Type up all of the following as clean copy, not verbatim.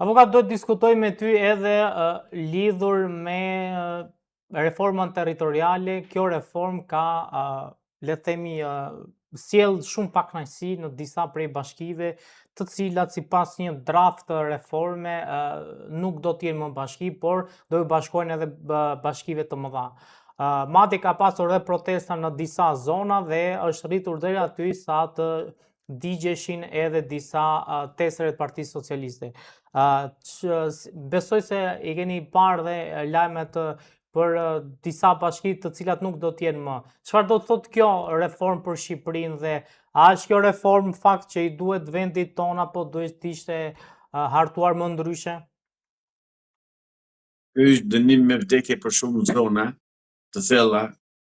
Avokat, do të diskutoj me ty edhe lidhur me reformën territoriale. Kjo reformë ka, le të themi, sjell shumë pakënaqësi në disa prej bashkive, të cilat sipas një draft reforme nuk do të jenë më bashki, por do të bashkohen edhe bashkive të mëdha. Madje ka pasur edhe protesta në disa zona dhe është rritur deri aty sa të digjeshin edhe disa tesëre të Partisë Socialiste. Besoj se i keni parë dhe lajmet për disa bashki të cilat nuk do t'jenë më. Çfarë do të thotë kjo reformë për Shqipërinë dhe a është kjo reformë fakt që i duhet vendit ton apo duhet të ishte hartuar më ndryshe? Ky është dënim me vdekje për shumë zona të thella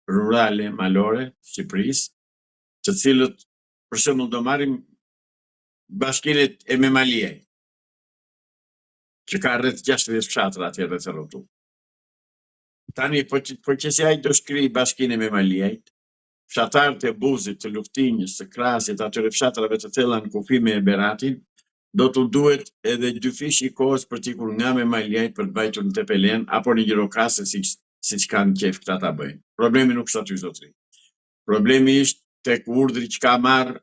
rurale, malore, Shqipërisë, të cilët, për shembull, do marrim bashkinë e Memaliaj, që ka rreth 60 fshatra atje rreth e rrotull. Tani, po që si ai do shkrijë bashkinë e Memaliajt, fshatarët e Buzit, të Luftinjës, të Krasit, atyre fshatrave të thella në kufi me Beratin, do t'u duhet edhe 2 fish i kohës për t'ikur nga Memaliaj për të vajtur në Tepelen apo në Gjirokastë siç kanë qef këta ta bëjnë. Problemi nuk është aty, zotëri. Problemi është tek urdhri që ka marrë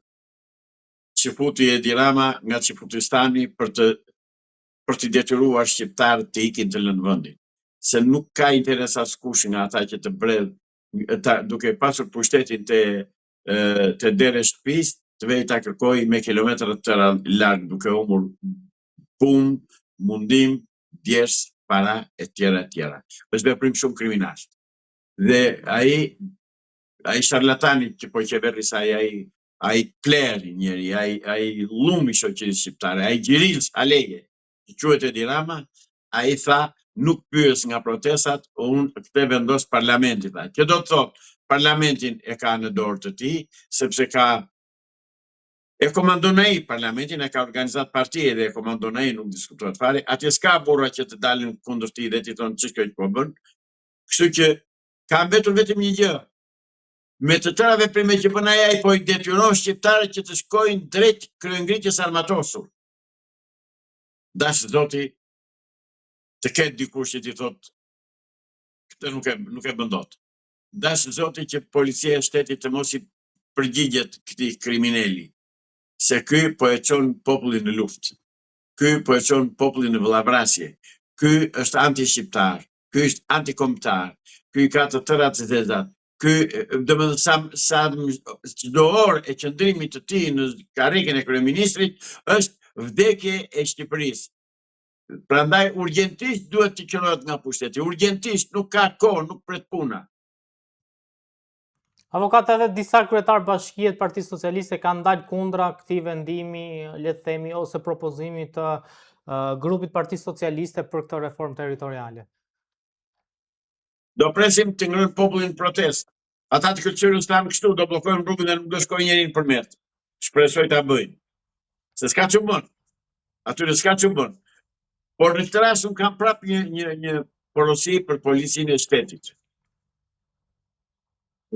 Çifuti Edi Rama nga Çifutistani për t'i detyruar shqiptarët të ikin të lënë vendin. Se nuk ka interes askush nga ata që të bredh, duke pasur pushtetin të dere shtëpisë, të vej ta kërkoj me kilometra të larg, duke humbur punë, mundim, djersë, para, etj. Është veprim shumë kriminal. Dhe ai sharlatani që po qeveris, ai pleri njeri, ai llumi shoqërisë shqiptare, ai Gjirils Aleje, që quhet Edi Rama, ai tha nuk pyes nga protestat, unë këtë vendos parlamentit. Që do të thotë, parlamentin e ka në dorë të tij, sepse e komandon ai parlamentin, e ka organizat partije dhe e komandon ai, nuk diskutohet fare. Atje s'ka burra që të dalin kundër tij dhe t'i thonë ç'është kjo që po bën. Kështu që ka mbetur vetëm një gjë. Me të tëra veprime që bën ai po i detyron shqiptarët që të shkojnë drejt kryengritjes armatosur. Dash zoti të ketë dikush që t'i thotë këtë nuk e bën dot. Dash zoti që policia e shtetit të mos i përgjigjet këtij kriminali, se ky po e çon popullin në luftë. Ky po e çon popullin në vëllavrasje. Ky është anti-shqiptar, ky është antikombëtar, ky ka të tëra të zezat. Ky, domethënë sa çdo orë e qëndrimit të tij në karrikën e kryeministrit është vdekje e Shqipërisë. Prandaj urgjentisht duhet të qërohet nga pushteti. Urgjentisht, nuk ka kohë, nuk pret puna. Avokat, edhe disa kryetar bashkie të Partisë Socialiste kanë dalë kundra këtij vendimi, le të themi, ose propozimit të grupit Partisë Socialiste për këtë reformë territoriale. Do presim të ngrënë popullin protestë. Ata të kërcyrën stanë kështu, do blokojnë rrugën dhe nuk do shkojnë njerin përmet. Shpresoj ta bëjnë. Se s'ka që bën. Atyre s'ka që bën. Por në këtë rast unë kam prap një porosi për policinë e shtetit.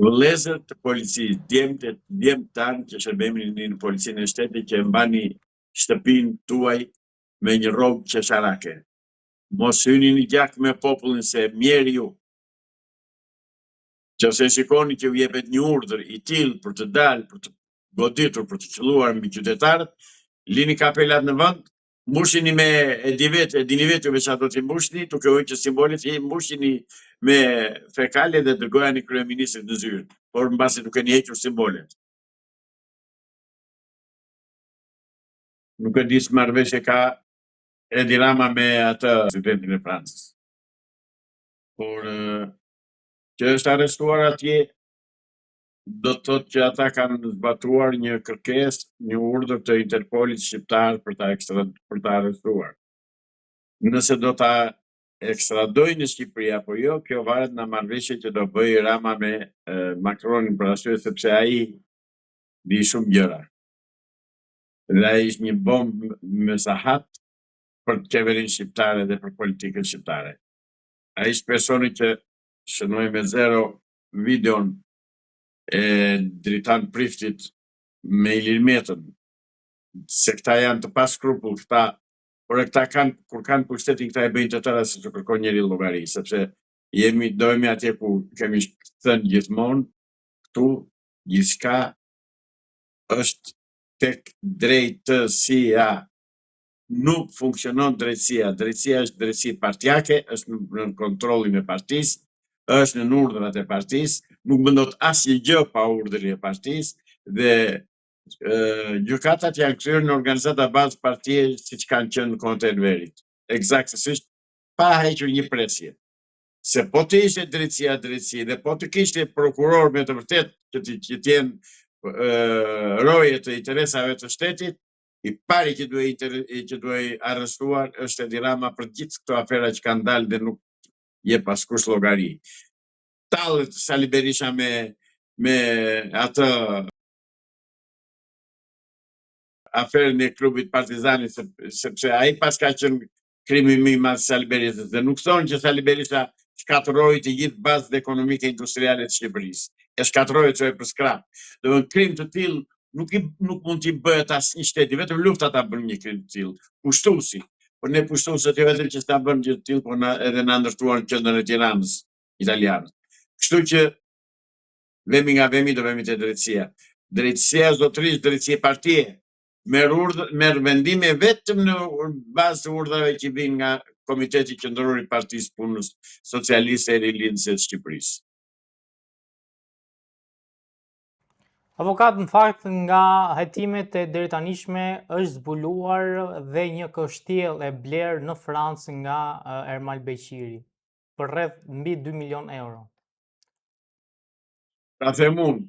Vëllezër të policisë, djemt tanë që shërbejmë në policinë e shtetit, që mbani shtëpinë tuaj me një rrogë qesharake. Mos hyni një gjak me popullin, se mjeri ju. Nëse shikoni që u jepet një urdhër i tillë për të dalë, për të goditur, për të qelluar mbi qytetarët, lini kapelat në vend, mbushini me dini vetë me çfarë do t'i mbushni, duke u që simbolet i mbushini me fekale dhe dërgojani kryeministrit në zyrë, por mbasi duke i hequr simbolet. Nuk e di s'marrëveshje ka Edi Rama me atë presidentin e Francës. Por që është arrestuar atje, do të thotë që ata kanë zbatuar një kërkesë, një urdhër të Interpolit shqiptar për ta arrestuar. Nëse do ta ekstradojnë në Shqipëri apo jo, kjo varet nga marrëveshja që do bëjë Rama me Macronin, për arsye sepse ai di shumë gjëra. Dhe ai është një bombë me sahat për qeverinë shqiptare dhe për politikën shqiptare. Ai është personi që shënoi me zero videon e Dritan Priftit me Ilir Metën, se këta janë të paskrupull, këta por këta kur kanë pushtetin këta e bëjnë të tëra se të kërkon njeri llogari, sepse dojmë atje ku kemi thënë gjithmonë, këtu gjithçka është tek drejtësia. Nuk funksionon drejtësia. Drejtësia është drejtësi partjake, është në kontrollin e partisë, është në urdhrat e partisë, nuk bëndot asnjë gjë pa urdhrin e partisë dhe gjykatat janë kthyer në organizata bazë partie siç kanë qenë në kohët e Enverit. Eksaktësisht pa hequr një presje. Se po të ishte drejtësi dhe po të kishte prokuror me të vërtet që t'jenë roje të interesave të shtetit, i pari që duhej arrestuar është Edi Rama për gjithë këto afera që kanë dalë dhe nuk jep askush llogari. Tallet Sali Berisha me atë aferën e klubit Partizani, sepse ai pas ka qenë krimi më i madh Sali Berisha, dhe nuk thonë që Sali Berisha shkatërroi të gjithë bazat ekonomike industriale të Shqipërisë. E shkatërroi çoi për skrap. Domethënë krim të tillë nuk mund t'i bëhet asnjë shteti, vetëm lufta ta bën një krim të tillë. Pushtuesi. Por ne pushtuesët jo vetëm që s'ta bën gjë të tillë, por edhe na ndërtuan në qendrën e Tiranës italianët. Kështu që vemi nga vemi do vemi te drejtësia. Drejtësia zotërisht, drejtësia partie. Merr vendime vetëm në bazë të urdhrave që vijnë nga Komiteti Qendror i Partisë Punës Socialiste e Rilindësisë së Shqipërisë. Avokat, në fakt nga hetimet e deritanishme është zbuluar dhe një kështjell e blerë në Francë nga Ermal Beqiri për rreth mbi 2 milion euro. Ta them unë,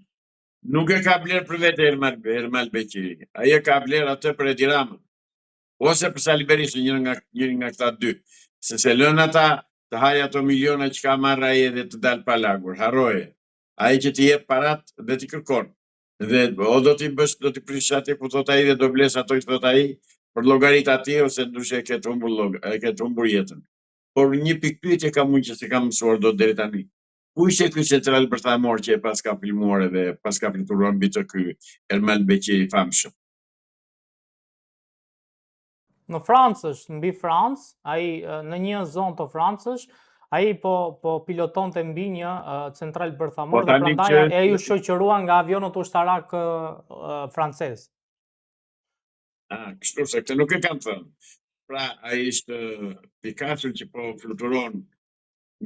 nuk e ka bler për vete Ermal Beqiri. Ai e ka bler atë për Edi Ramën. Ose për Sali Berisha, njëri nga këta dy. Se lën ata të hajë ato miliona që ka marrë ai edhe të dalë pa lagur, harroje. Ai që t'i jep parat dhe t'i kërkon. Dhe o do t'i prish atje ku thot ai dhe do bles ato që thot ai për llogarit atij ose ndryshe e ketë humbur jetën. Por një pikë pyetje kam unë që se kam mësuar dot deri tani. Ku ishte ky central bërthamor që e pas ka filmuar edhe pas ka flituar mbi të ky Ermal Beqiri famshëm? Në Francë është, mbi Francë, ai në një zonë të Francës, ai po pilotonte mbi një central bërthamor dhe prandaj ai u shoqërua nga avionët ushtarak francez. Kështu se këtë nuk e kam thënë. Pra, ai ishte Picasso që po fluturon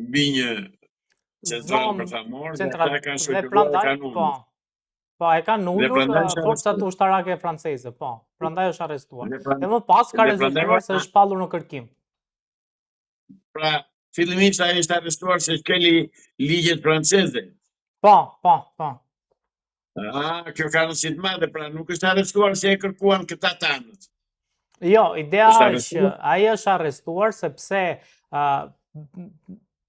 mbi një central bërthamor dhe ata kanë shoqëruar e kanë ulur. Po, e kanë ullur forcat ushtarake franceze, po, prandaj është arrestuar. Dhe më pas ka rezultuar se është shpallur në kërkim. Pra, fillimisht ai është arrestuar se shkeli ligjet franceze. Po. Kjo ka rëndësi të madhe, pra nuk është arrestuar se e kërkuan këta tanët. Jo, ideja është, ai është arrestuar sepse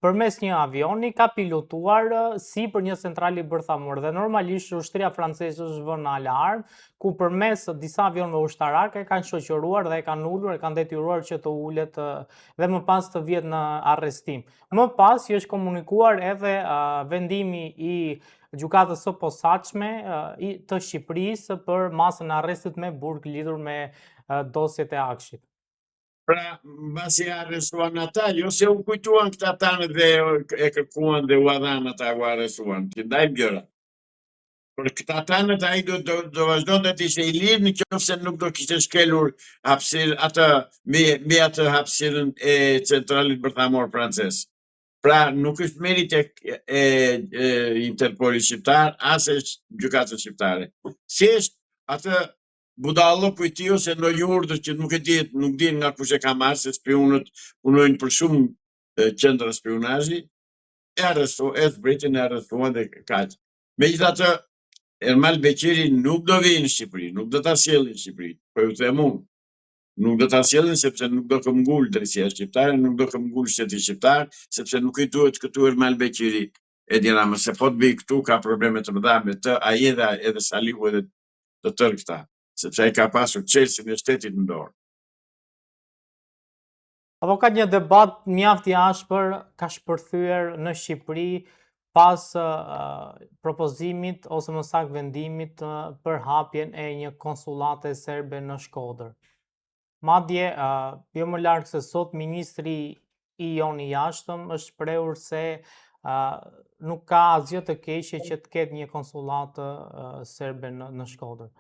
përmes një avioni ka pilotuar sipër një centrali bërthamor dhe normalisht ushtria franceze është vënë në alarm, ku përmes disa avionëve ushtarake kanë shoqëruar dhe e kanë ulur, e kanë detyruar që të ulet dhe më pas të vihet në arrestim. Më pas i është komunikuar edhe vendimi i gjykatës së posaçme të Shqipërisë për masën e arrestit me burg lidhur me dosjet e Akshit. Pra, mbasi arrestuan ata, jo se u kujtuan këta tanët dhe e kërkuan dhe u adhan ata u arrestuan, që ndajmë gjëra. Por këta tanët ai do vazhdonte të ishte i lirë në qoftë se nuk do kishte shkelur mbi atë hapësirën e centralit bërthamor francez. Pra, nuk është merit e Interpolit shqiptar, as e gjykatës shqiptare. Si është atë budallo kujti ose ndonjë urdhër që nuk din nga kush e ka marrë, se spionët punojnë për shumë qendra spionazhi, e zbritin, e arrestuan dhe kaq. Megjithatë, Ermal Beqiri nuk do vijë në Shqipëri, nuk do ta sjellin në Shqipëri, po ju them unë. Nuk do ta sjellin sepse nuk do këmbgul drejtësia shqiptare, nuk do këmbgul shteti shqiptar, sepse nuk i duhet këtu Ermal Beqiri Edi Rama, se po të bëj këtu ka probleme të mëdha me të, ai edhe Salihu edhe të tërë këta, sepse ai ka pasur çelësin e shtetit në dorë. Avokat, një debat mjaft i ashpër ka shpërthyer në Shqipëri pas propozimit ose më saktë vendimit për hapjen e një konsullate serbe në Shkodër. Madje, jo më larg se sot ministri i jon i jashtëm është shprehur se nuk ka asgjë të keqe që të ketë një konsullatë serbe në Shkodër.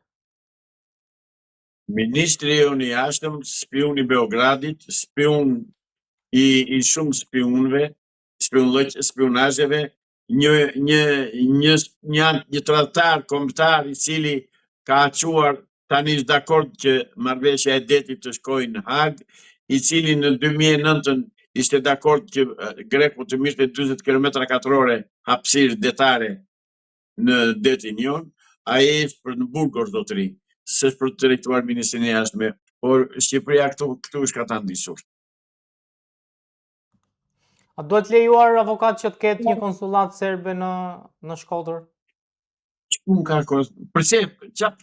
Ministri jonë i jashtëm, spiun i Beogradit, spiun i shumë spionazheve, një tradhtar kombëtar i cili ka aquar tani është dakord që marrëveshja e detit të shkojë në Hag, i cili në 2009 ishte dakord që Greku të mirte 40 km katrore hapësirë detare në detin jon, ai është për në Burgos zotëri, s'është për të drejtuar ministrin e jashtme, por Shqipëria këtu është ka ta ndisur. A duhet lejuar avokat që të ketë një konsullat serbe në Shkodër? Unë ka përse çap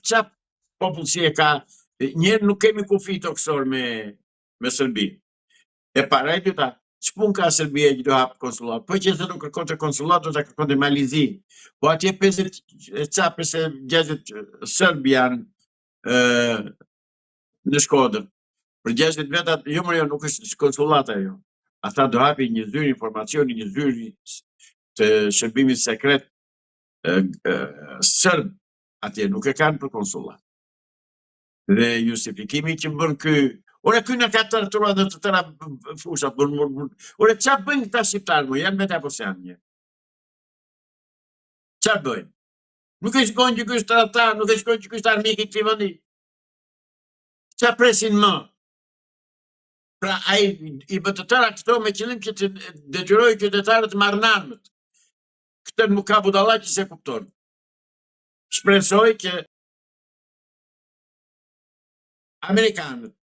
popullsi e ka, njerë nuk kemi kufi toksor me Serbi. E para e dyta, ç'pun ka Serbia që do hap konsullat? Po që se do kërkonte konsullat, do ta kërkonte Malizi. Po atje 60 Serb janë në Shkodër. Për 60 veta, jo më jo, nuk është konsullata jo. Ata do hapi një zyrë informacioni, një zyrë të shërbimit sekret sërb atje, nuk e kanë për konsullat. Dhe justifikimi që bën ky, ore ky në ka të torturuar në të tëra fusha, ore qa bëjnë këta shqiptarë më, janë vete apo se janë një? Qa bëjnë? Nuk e shkojnë që ky është tradhtar, nuk e shkojnë që ky është armik i këtij vendi. Qa presin më? Pra ai i bë të tëra këto me qëllim që të detyrojë qytetarët të marrin armët. Këtë nuk ka budalla që se kupton. Shpresoj që Amerikanët,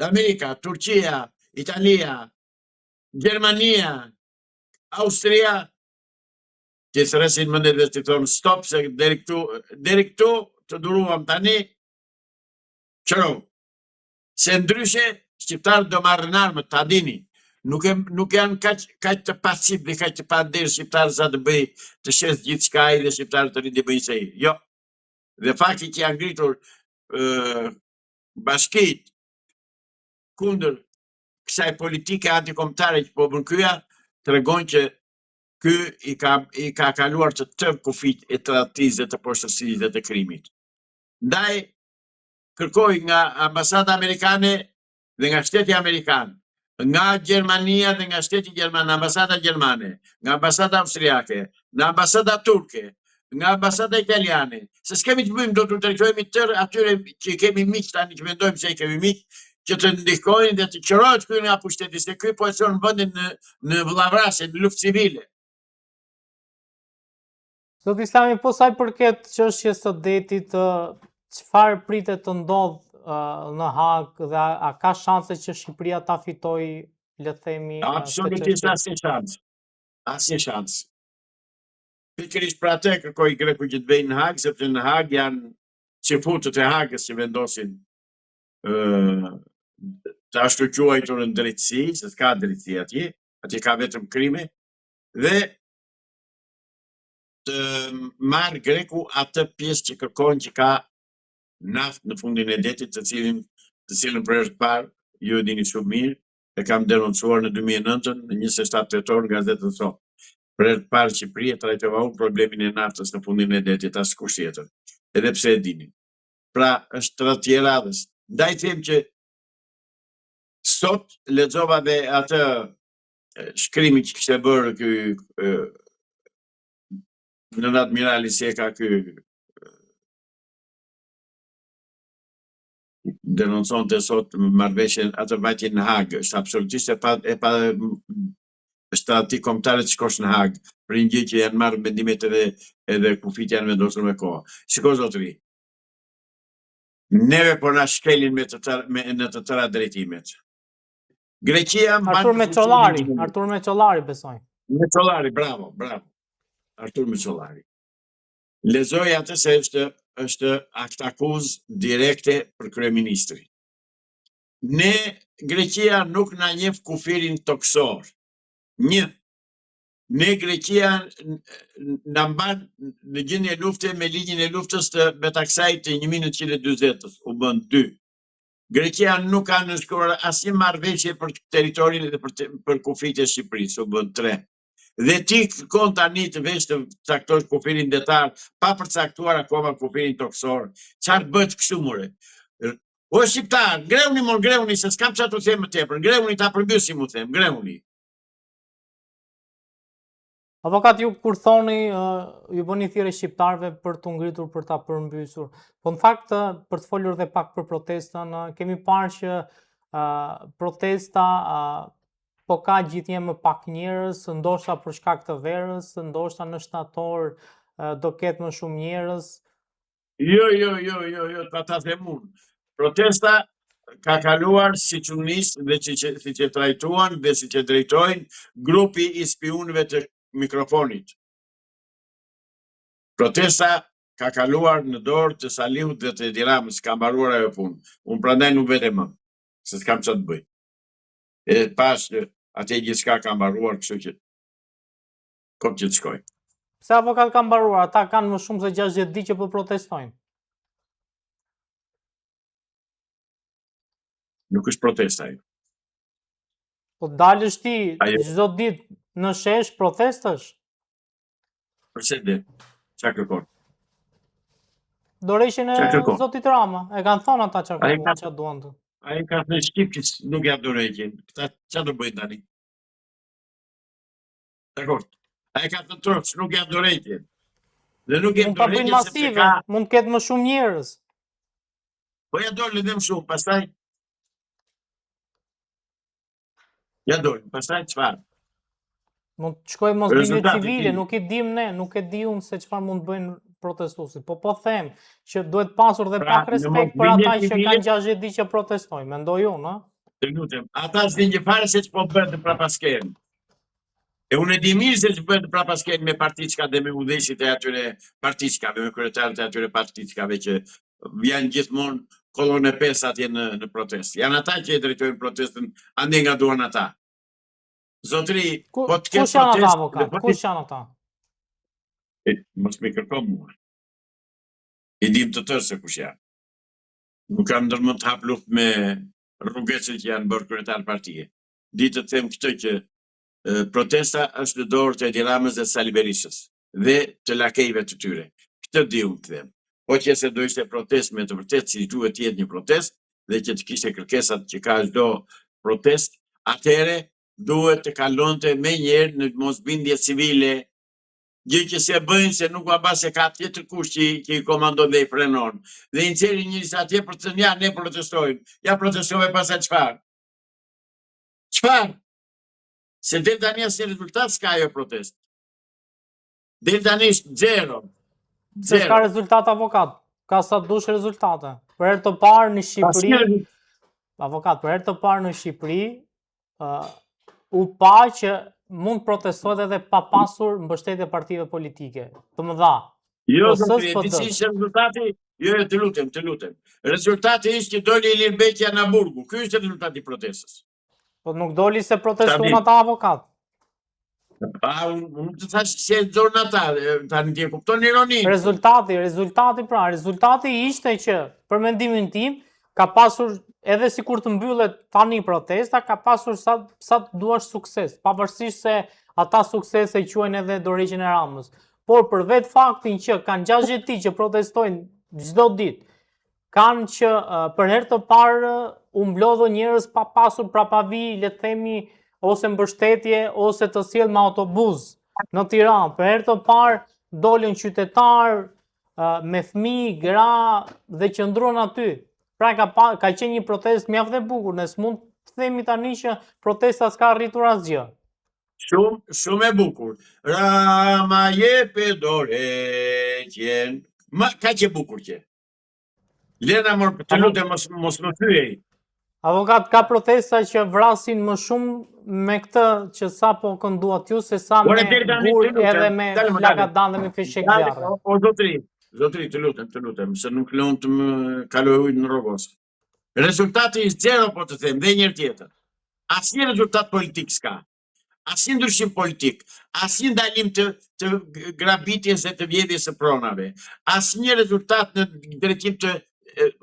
Amerika, Turqia, Italia, Gjermania, Austria, që së resin më dhe të thonë stop, se deri këtu të duruam tani, qëro. Se ndryshe, shqiptarët do marrën armët, ta dini. Nuk janë kaq të pasib dhe kaq të pandirë shqiptarë sa të bëj të shes gjithë shka i dhe shqiptarë të rindi bëjnë se i. Jo. Dhe fakti që janë ngritur bashkit kundër kësaj politike antikombëtare që po bën kyja, tregon që ky i ka kaluar të kufit e të tradhtisë dhe të poshtërisë dhe të krimit. Ndaj kërkoj nga ambasada amerikane dhe nga shteti amerikan, nga Gjermania dhe nga shteti gjerman, ambasada gjermane, nga ambasada austriake, nga ambasada turke, nga ambasada italiane, se s'kemi të bëjmë, do të drejtojmë tërë atyre që kemi miq tani, që mendojmë se i kemi miq, që të ndihkojnë dhe të qërohet ky nga pushteti, se ky po e çon vendin në vllavrasje, në luftë civile. Zoti Islami, po sa i përket çështjes së detit, çfarë pritet të ndodh në Hag dhe a ka shanse që Shqipëria ta fitojë, le të themi, absolutisht asnjë shans. Asnjë shans. Pikërisht për atë kërkoj Greku që të bëjnë në Hag, sepse në Hag janë çifutët e Hagës që vendosin të ashtu quajtur në drejtësi, se s'ka drejtësi atje ka vetëm krime, dhe të marrë Greku atë pjesë që kërkon që ka naft në fundin e detit, të cilën për herë të parë, ju e dini shumë mirë, e kam denoncuar në 2009 në 27 tetor nga gazetën Sot. Për herë të parë Shqipëria trajtova unë problemin e naftës në fundin e detit, as kush tjetër. Edhe pse e dini. Pra është tradhti i radhës. Ndaj them që sot lexova dhe atë shkrimi që kishte bërë ky në admirali si e ka ky denonconte sot marrëveshjen atë vajtjen në Hag, është absolutisht është antikombëtare të shkosh në Hag për një gjë që janë marrë mendimet edhe kufit janë vendosur me kohë. Shiko zotëri, neve po na shkelin në të tëra drejtimet. Greqia Artur Meçollari besoj. Meçollari, bravo. Artur Meçollari. Lexoj atë se është aktakuz direkte për kryeministri. Ne Greqia nuk na njeh kufirin toksor. Ne Greqia na mban në gjendje lufte me ligjin e luftës të Betaksajt të 1940-s, u bën 2. Greqia nuk ka nënshkruar asnjë marrëveshje për territorin dhe për kufijtë e Shqipërisë, u bën 3. Dhe ti kërkon tani të vesh të caktosh kufirin detar pa përcaktuar akoma kufirin toksor. Çfarë bëhet kështu more? O shqiptar, grehuni se s'kam çfarë të them më tepër. Grehuni ta përmbysim, u them, grehuni. Avokat, ju kur thoni, ju bëni thirrje shqiptarëve për t'u ngritur për ta përmbysur. Po në fakt, për të folur dhe pak për protestën, kemi parë që protesta po ka gjithnjë më pak njerëz, ndoshta për shkak të verës, ndoshta në shtator do ketë më shumë njerëz. Jo, ta them unë. Protesta ka kaluar siç u nis dhe siç e trajtuan dhe siç e drejtojnë grupi i spionëve të mikrofonit. Protesta ka kaluar në dorë të Salihut dhe të Edi Ramës, ka mbaruar ajo punë. Unë prandaj nuk vete më, se s'kam çfarë të bëj. E pas atë gjithçka ka mbaruar, kështu që kot që të shkoj. Pse avokat ka mbaruar? Ata kanë më shumë se 60 ditë që po protestojnë. Nuk është protesta ajo. Po dalësh ti çdo ditë në shesh protestash? Përse dhe? Çka kërkon? Dorëshin e Zotit Rama. E kanë thonë ata çfarë duan të. Ai ka thënë shqip që nuk ja dorëqin. Këta çfarë do bëjnë tani? Dakor. Ai ka thënë troç, nuk ja dorëqin. Dhe nuk ja dorëqin bëjnë masive, mund të ketë më shumë njerëz. Po ja dorë më shumë, pastaj ja dorë, pastaj çfarë? Mund të shkojë mosbindje civile, nuk i dim ne, nuk e di unë se çfarë mund bëjnë protestuesit. Po them që duhet pasur dhe pak respekt për ata që kanë 60 ditë që protestojnë, mendoj unë, Të lutem, ata s'din që fare se ç'po bëhet në Prapasken. E unë e di mirë se ç'bëhet në Prapasken me partiçka dhe me udhëheqjet e atyre partiçkave, me kryetarët e atyre partiçkave që vjen gjithmonë kollonë 5 atje në protestë. Janë ata që e drejtojnë protestën, ande nga duan ata. Zotri, po të ketë protestë. Kush janë ata, avokat? Kush janë ata? Mos më kërko mua. I dim të tërë se kush janë. Nuk kam ndërmend të hap luftë me rrugëçet që janë bërë kryetar partie. Ditë të them këtë që protesta është në dorë të Edi Ramës dhe Sali Berishës dhe të lakejve të tyre. Këtë di unë të them. Po që se do ishte protestë me të vërtetë si duhet të jetë një protestë dhe që të kishte kërkesat që ka çdo protestë, atëherë duhet të kalonte me njerë në mosbindje civile, gjë që se bëjnë se nuk ma se ka tjetër kush që i komandon dhe i frenon. Dhe i nxjerrin njëri atje për të thënë ja, ne protestojmë. Ja protestove pastaj çfarë? Çfarë? Se deri tani asnjë rezultat s'ka ajo protestë. Deri tani është zero. Se s'ka rezultat, avokat. Ka sa dush rezultate. Për herë të parë në Shqipëri, avokat, për herë të parë në Shqipëri, u pa që mund protestohet edhe pa pasur mbështetje partive politike, të mëdha. Jo, rezultati, jo, të lutem. Rezultati ishte që doli Ilir Beqja në Burgu. Ky është rezultati i protestës. Po nuk doli se protestuan ata, avokat. Unë të thash se zonë ata, tani ti e kupton ironinë. Rezultati ishte që, për mendimin tim, ka pasur, edhe si kur të mbyllet tani protesta, ka pasur sa të duash sukses, pavarësisht se ata sukses e quajnë edhe dorëheqjen e Ramës. Por për vetë faktin që kanë 60 ditë që protestojnë çdo ditë, kanë që për herë të parë u mblodhën njerëz pa pasur prapavi, le të themi, ose mbështetje, ose të sjellë me autobus në Tiranë. Për herë të parë dolën qytetarë me fëmijë, gra dhe qëndruan aty. Pra ka qenë një protestë mjaft e bukur, ne s'mund të themi tani që protesta s'ka arritur asgjë. Shumë e bukur. Rama jepe dorëheqjen. Ka që bukur që. Lena të lutem mos më thyej. Avokat, ka protesta që vrasin më shumë me këtë që sa po kënduat ju, se sa me gur edhe me flagadan dhe me fishek zjarre. O zotri, të lutem, se nuk lënë të më kaloj ujtë në rrogos. Rezultati ishtë zero, po të them, dhe njërë tjetër. Asnjë rezultat politik s'ka. Asnjë ndryshim politik, asnjë ndalim të grabitjes e të vjedhjes së pronave, asnjë rezultat në drejtim të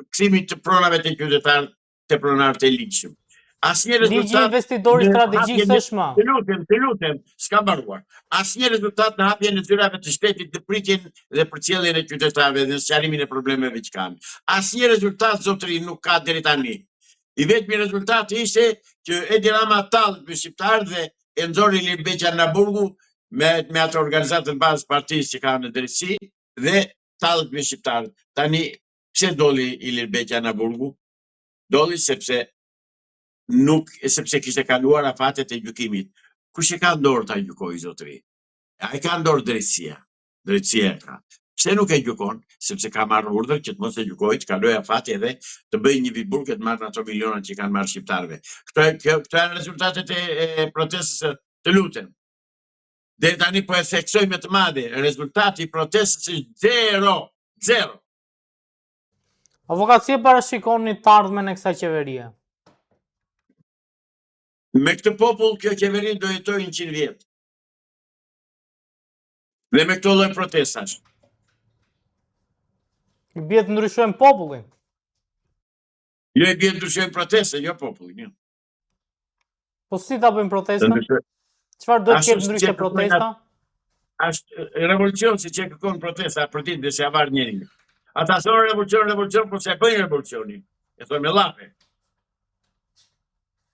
kthimit të pronave të qytetarëve të pronarët e ligjshëm. Asnjë Ligji rezultat investitori në strategjik hapjen e- s'është më. Të lutem, s'ka mbaruar. Asnjë rezultat në hapjen e zyrave të shtetit në pritjen dhe përcjelljen e qytetarëve dhe sqarimin e problemeve që kanë. Asnjë rezultat zotëri nuk ka deri tani. I vetmi rezultat ishte që Edi Rama tallët me shqiptarët dhe e nxori Ilir Beqan në Burgu me atë organizatën bazë partisë që ka në drejtësi dhe tallët me shqiptarët. Tani pse doli Ilir Beqan në Burgu? Doli sepse kishte kaluar afatet e gjykimit. Kush e ka dorë ta gjykojë zotëri? Ai ka dorë drejtësia. Drejtësia e ka. Pse nuk e gjykon? Sepse ka marrë urdhër që të mos e gjykojë, të kalojë afati dhe të bëjë një viburg të marrë ato miliona që kanë marrë shqiptarëve. Këto janë rezultatet e protestës, të lutem. Deri tani po e theksoj me të madhe, rezultati i protestës është zero. Avokat, si e parashikoni të ardhmen e kësaj qeverie? Me këtë popull, kjo qeveri do jetojë 100 vjet. Dhe me këto lloj protestash. I bie të ndryshojmë popullin. Jo i bie të ndryshojmë proteste, jo popullin, jo. Po si ta bëjmë protestën? Çfarë do të ketë ndryshe protesta? Është revolucion si që kërkon protesta për ditë dhe se avar njëri. Ata thonë revolucion, por se bëjnë revolucionin. E thonë me llafe.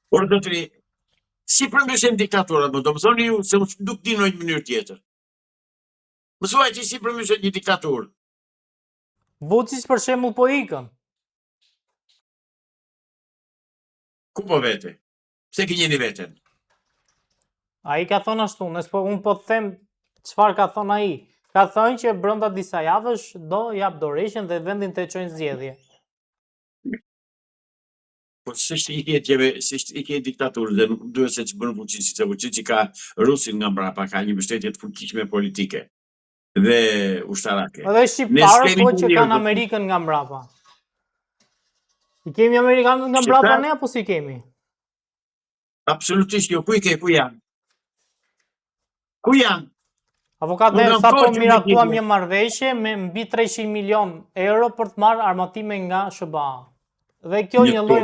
Por do të si përmbyshen diktaturat, do më thoni ju se nuk di në një mënyrë tjetër. Mësuaj që si përmbyshen një diktaturë. Vučić për shembull po ikën. Ku po vete? Pse ke njeni veten? Ai ka thonë ashtu, unë po të them çfarë ka thonë ai. Ka thënë që brenda disa javësh do jap dorëshën dhe vendin të çojnë zgjedhje. Po s'është i ke diktaturë dhe nuk duhet se që bënë Vučić, se Vučić ka Rusin nga mbrapa, ka një mbështetje të fuqishme politike dhe ushtarake. Edhe shqiptarët po që kanë Amerikën nga mbrapa. I kemi Amerikanët nga mbrapa ne apo si kemi? Absolutisht jo, ku i ke, ku janë? Ku janë? Avokat, ne sa po miratuam një marrëveshje me mbi 300 milion euro për të marrë armatime nga SBA. Dhe kjo një lloj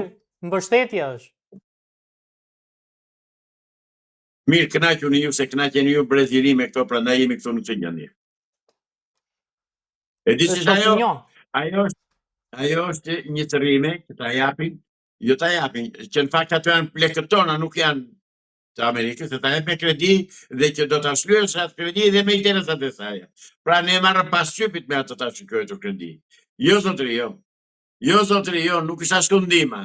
mbështetje është. Mirë, kënaquni ju se kënaqeni ju brezgjeri me këto, prandaj jemi këtu në këtë gjendje. E di se ajo është një tërrime që ta japin, që në fakt ato janë lekët tona, nuk janë të Amerikës, se ta jep me kredi dhe që do ta shlyejë atë kredi dhe me interesat e saj. Pra ne marrë pasqypit me ato ta shikojë të kredi. Jo zotëri, jo. Jo zotëri, jo, nuk është ashtu ndihma.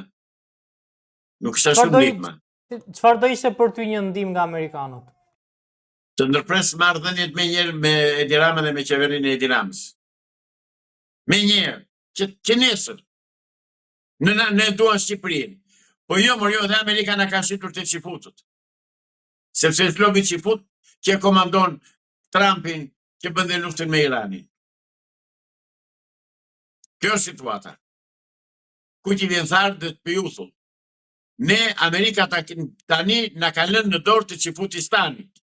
Nuk është ashtu ndihma. Çfarë do ishte për ty një ndihmë nga amerikanët? Të ndërpres marrëdhëniet me njëherë me Edi Ramën dhe me qeverinë e Edi Ramës. Me njëherë, që nesër. Ne duan Shqipërinë. Po jo, dhe Amerika na ka shitur të qifutët. Sepse zlobi qifut që komandon Trumpin që bënde luftën me Iranin. Kjo është situata. Ku që vjen tharë dhe të pëjuthull. Ne, Amerika tani na ka lënë në dorë të Qifutistanit.